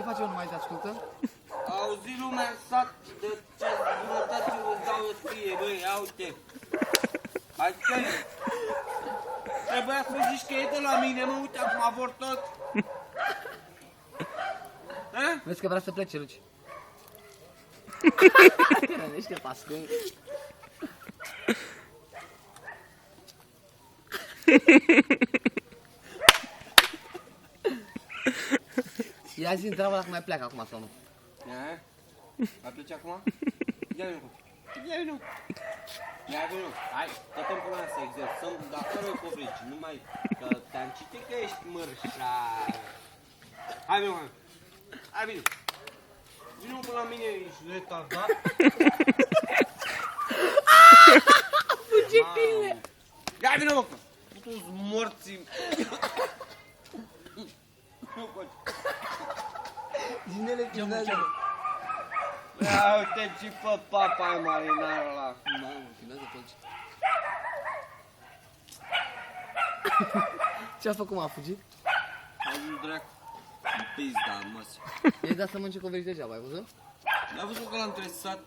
face, nu mai te ascultă? Auzi lumea în sat de ce bunătate îți dau eu ție, băi, ia uite. Hai că trebuia să zici că e de la mine, mă, uite acum vor tot. Ha? Vezi că vrea să plece, Luci. Niște pască. Ia zi întreabă dacă mai pleacă acum sau nu. Ia, mai pleci acum? Ia vino. Ia vino. Ia vino. Hai, tot în până să exersăm, dar fără covrici, numai că te-am citit că ești mărșar. Hai vino, hai. Hai vino. Vino până la mine, ești retardat. Fugi bine! Ia vino, mă, că tu-s morții. Nu coci. Zinele filmează. Ia uite ce fă papa ai marinarul ăla. Mamă, filmează tot ce. Ce-a făcut, m-a fugit? Am drac. Pizda, mă. I-ai dat să mănânce covrici degeaba, ai văzut? N-a văzut că l-am tresat.